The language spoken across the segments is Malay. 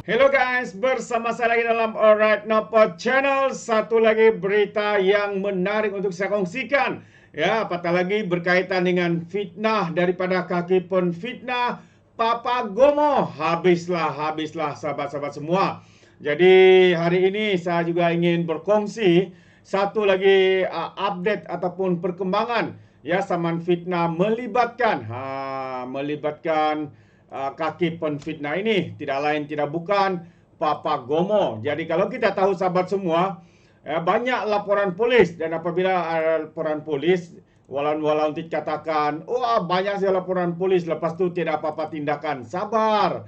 Hello guys, bersama saya lagi dalam Alright Nopod Channel. Satu lagi berita yang menarik untuk saya kongsikan. Ya, apatah lagi berkaitan dengan fitnah daripada kaki penfitnah Papa Gomo. Habislah sahabat-sahabat semua. Jadi hari ini saya juga ingin berkongsi satu lagi update ataupun perkembangan ya saman fitnah melibatkan kaki penfitnah ini tidak lain tidak bukan Papa Gomo. Jadi kalau kita tahu sahabat semua, banyak laporan polis dan apabila ada laporan polis, walau dikatakan, wah banyak sekali laporan polis, lepas itu tidak apa-apa tindakan. Sabar.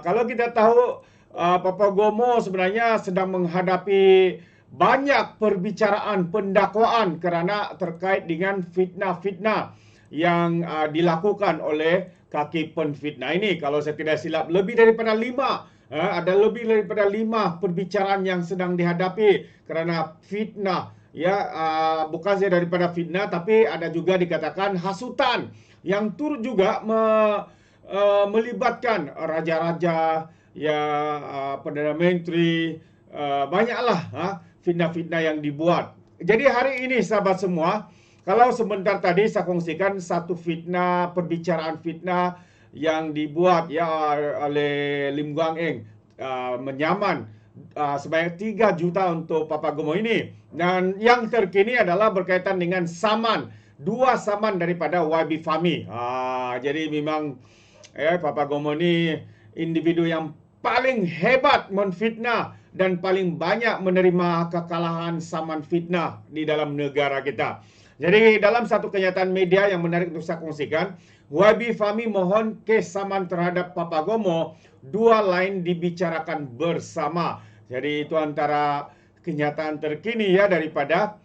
Kalau kita tahu Papa Gomo sebenarnya sedang menghadapi banyak perbicaraan pendakwaan kerana terkait dengan fitnah-fitnah yang dilakukan oleh kaki penfitnah ini. Kalau saya tidak silap, lebih daripada 5. Ada lebih daripada 5 perbicaraan yang sedang dihadapi kerana fitnah. Ya, bukan saja daripada fitnah, tapi ada juga dikatakan hasutan yang turut juga melibatkan raja-raja, ya, Perdana Menteri, banyaklah fitnah-fitnah yang dibuat. Jadi hari ini sahabat semua, kalau sebentar tadi saya kongsikan satu perbicaraan fitnah yang dibuat ya oleh Lim Guang Eng, menyaman sebanyak 3 juta untuk Papa Gomo ini. Dan yang terkini adalah berkaitan dengan dua saman daripada YB Fahmi. Jadi memang Papa Gomo ini individu yang paling hebat menfitnah dan paling banyak menerima kekalahan saman fitnah di dalam negara kita. Jadi dalam satu kenyataan media yang menarik untuk saya kongsikan, YB Fahmi mohon kes saman terhadap Papa Gomo, dua lain dibicarakan bersama. Jadi itu antara kenyataan terkini ya daripada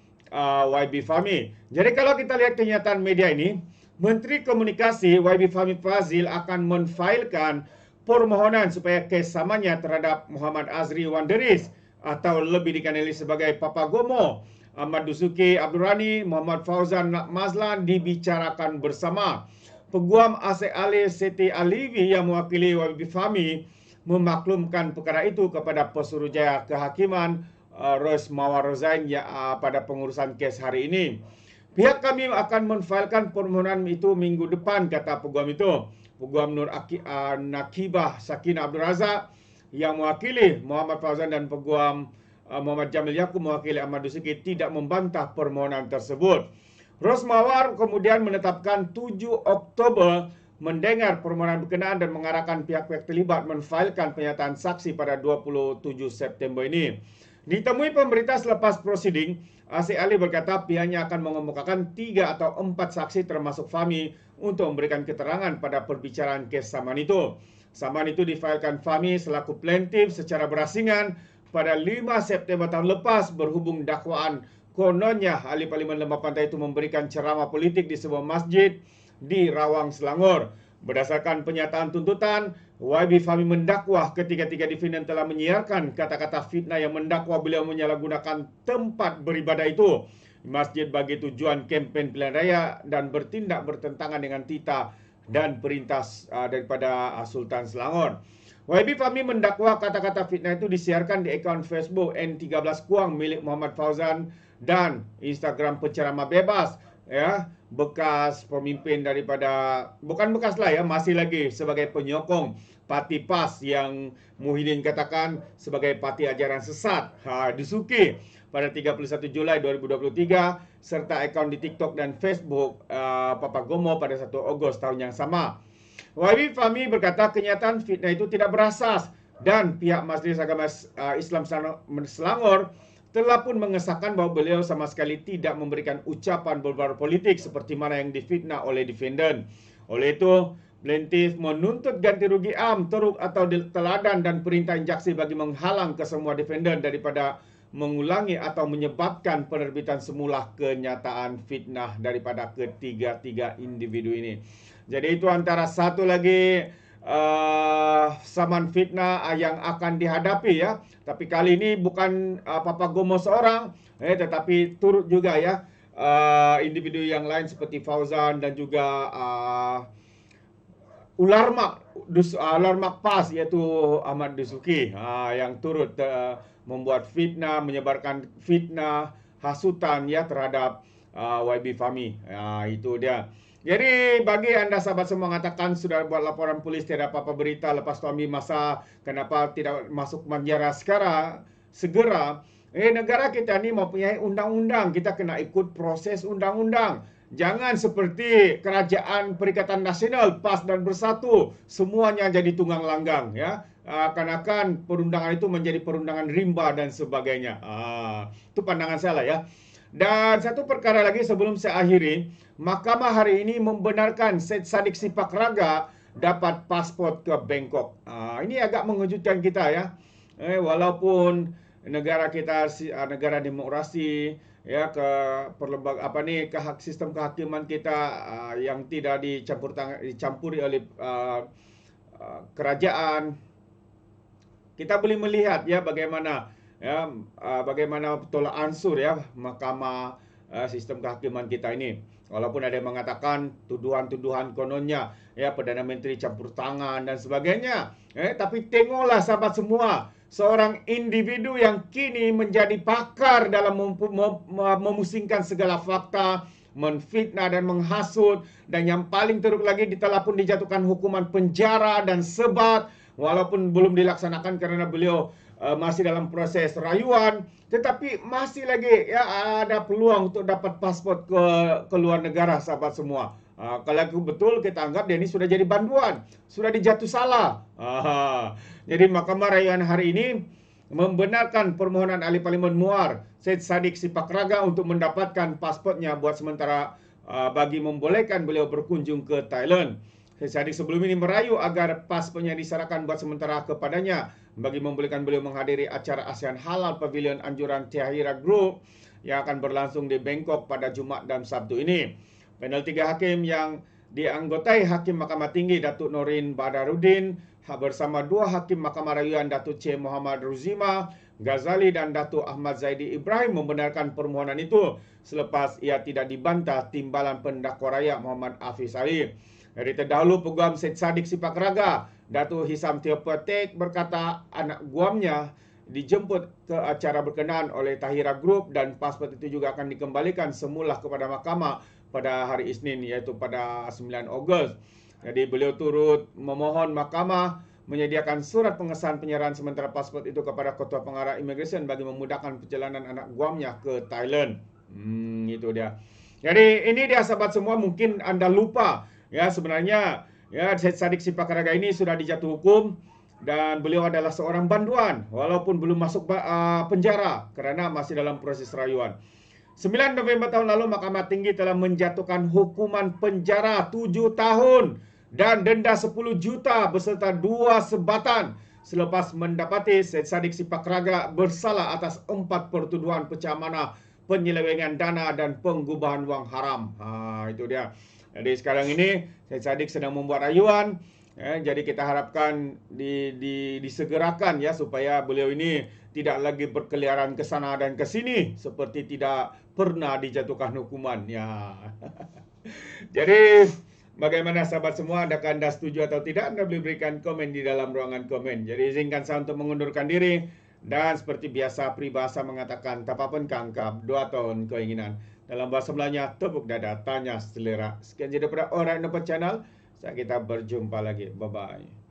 YB Fahmi. Jadi kalau kita lihat kenyataan media ini, Menteri Komunikasi YB Fahmi Fadzil akan menfailkan permohonan supaya kes samanya terhadap Muhammad Azri Wanderis atau lebih dikenali sebagai Papa Gomo, Ahmad Dusuki Abdurrani, Muhammad Fauzan Mazlan dibicarakan bersama. Peguam Asek Ali Siti Aliwi yang mewakili YB Fahmi memaklumkan perkara itu kepada Pesuruhjaya Kehakiman Ros Mawar Rozain pada pengurusan kes hari ini. Pihak kami akan menfailkan permohonan itu minggu depan, kata peguam itu. Peguam Nur Nakibah Sakin Abdul Razak yang mewakili Muhammad Fauzan dan peguam Muhammad Jamil Yaakob mewakili Ahmad Dusuki tidak membantah permohonan tersebut. Rosmawar kemudian menetapkan 7 Oktober mendengar permohonan berkenaan dan mengarahkan pihak-pihak terlibat menfailkan pernyataan saksi pada 27 September ini. Ditemui pemberita selepas prosiding, Asik Ali berkata pihaknya akan mengemukakan 3 atau 4 saksi termasuk Fahmi untuk memberikan keterangan pada perbicaraan kes saman itu. Saman itu difailkan Fahmi selaku plaintiff secara berasingan pada 5 September tahun lepas berhubung dakwaan kononnya ahli Parlimen Lembah Pantai itu memberikan ceramah politik di sebuah masjid di Rawang, Selangor. Berdasarkan pernyataan tuntutan, YB Fahmi mendakwa ketiga-tiga defendant telah menyiarkan kata-kata fitnah yang mendakwa beliau menyalahgunakan tempat beribadah itu masjid bagi tujuan kempen pilihan raya dan bertindak bertentangan dengan titah dan perintah daripada Sultan Selangor. YB Fahmi mendakwa kata-kata fitnah itu disiarkan di akaun Facebook N13 Kuang milik Muhammad Fauzan dan Instagram penceramah bebas, ya, bekas pemimpin daripada, bukan bekas lah ya, masih lagi sebagai penyokong parti PAS yang Muhyiddin katakan sebagai parti ajaran sesat, Dusuki pada 31 Julai 2023 serta akaun di TikTok dan Facebook Papa Gomo pada 1 Ogos tahun yang sama. YB Fahmi berkata kenyataan fitnah itu tidak berasas dan pihak Majlis Agama Islam Selangor telah pun mengesahkan bahawa beliau sama sekali tidak memberikan ucapan berbau politik seperti mana yang difitnah oleh defendant. Oleh itu, plaintiff menuntut ganti rugi am, teruk atau teladan dan perintah injaksi bagi menghalang kesemua defendant daripada mengulangi atau menyebabkan penerbitan semula kenyataan fitnah daripada ketiga-tiga individu ini. Jadi itu antara satu lagi saman fitnah yang akan dihadapi ya. Tapi kali ini bukan Papa Gomo seorang, tetapi turut juga ya individu yang lain seperti Fauzan dan juga Ular Mak PAS iaitu Ahmad Dasuki yang turut membuat fitnah, menyebarkan fitnah, hasutan ya terhadap YB Fahmi. Itu dia. Jadi bagi anda sahabat semua mengatakan sudah buat laporan polis tiada apa-apa berita lepas tu ambil masa kenapa tidak masuk penjara segera. Negara kita ni mempunyai undang-undang, kita kena ikut proses undang-undang. Jangan seperti Kerajaan Perikatan Nasional PAS dan Bersatu semuanya jadi tunggang langgang ya. Akan-akan perundangan itu menjadi perundangan rimba dan sebagainya. Itu pandangan saya lah ya. Dan satu perkara lagi sebelum saya akhiri, Mahkamah hari ini membenarkan Syed Saddiq Sipak Raga dapat pasport ke Bangkok. Ini agak mengejutkan kita ya. Walaupun negara kita negara demokrasi ya sistem kehakiman kita yang tidak dicampuri oleh kerajaan. Kita boleh melihat ya bagaimana tolak ansur ya mahkamah sistem kehakiman kita ini. Walaupun ada yang mengatakan tuduhan-tuduhan kononnya ya Perdana Menteri campur tangan dan sebagainya. Tapi tengoklah sahabat semua, seorang individu yang kini menjadi pakar dalam memusingkan segala fakta, menfitnah dan menghasut, dan yang paling teruk lagi telah pun dijatuhkan hukuman penjara dan sebat walaupun belum dilaksanakan karena beliau masih dalam proses rayuan, tetapi masih lagi ya ada peluang untuk dapat pasport ke luar negara sahabat semua. Kalau betul kita anggap dia ini sudah jadi banduan, sudah dijatuh salah. Jadi Mahkamah Rayuan hari ini membenarkan permohonan ahli Parlimen Muar Syed Saddiq Sipak Raga untuk mendapatkan pasportnya buat sementara bagi membolehkan beliau berkunjung ke Thailand. Syed Saddiq sebelum ini merayu agar pasportnya diserahkan buat sementara kepadanya bagi membolehkan beliau menghadiri acara ASEAN Halal Pavilion Anjuran Tahira Group yang akan berlangsung di Bangkok pada Jumaat dan Sabtu ini. Panel 3 hakim yang dianggotai Hakim Mahkamah Tinggi Datuk Norin Badarudin bersama 2 Hakim Mahkamah Rayuan Datuk C. Muhammad Ruzima Ghazali dan Datuk Ahmad Zaidi Ibrahim membenarkan permohonan itu selepas ia tidak dibantah timbalan pendakwa rakyat Muhammad Hafiz Ali. Dari terdahulu peguam Syed Saddiq Sipak Raga, Datuk Hisam Theopatek berkata anak guamnya dijemput ke acara berkenaan oleh Tahira Group dan pasport itu juga akan dikembalikan semula kepada mahkamah pada hari Isnin iaitu pada 9 Ogos. Jadi beliau turut memohon mahkamah menyediakan surat pengesahan penyerahan sementara pasport itu kepada Ketua Pengarah Immigration bagi memudahkan perjalanan anak guamnya ke Thailand. Itu dia. Jadi ini dia sahabat semua, mungkin anda lupa ya sebenarnya ya Syed Saddiq Sipak Raga ini sudah dijatuh hukum dan beliau adalah seorang banduan walaupun belum masuk penjara kerana masih dalam proses rayuan. 9 November tahun lalu Mahkamah Tinggi telah menjatuhkan hukuman penjara 7 tahun dan denda 10 juta beserta 2 sebatan selepas mendapati Syed Saddiq Sipak Raga bersalah atas 4 pertuduhan pecah mana, penyelewengan dana dan pengubahan wang haram. Itu dia. Jadi sekarang ini Syed Saddiq sedang membuat rayuan. Jadi kita harapkan disegerakan ya supaya beliau ini tidak lagi berkeliaran ke sana dan ke sini seperti tidak pernah dijatuhkan hukuman ya. Jadi bagaimana sahabat semua, adakah anda setuju atau tidak? Anda boleh berikan komen di dalam ruangan komen. Jadi izinkan saya untuk mengundurkan diri dan seperti biasa peribahasa mengatakan tapapun kangkap 2 tahun keinginan. Dalam bahasa Melayunya tepuk dada tanya selera. Sekian jadi daripada Alright Nampak Channel. Kita berjumpa lagi. Bye bye.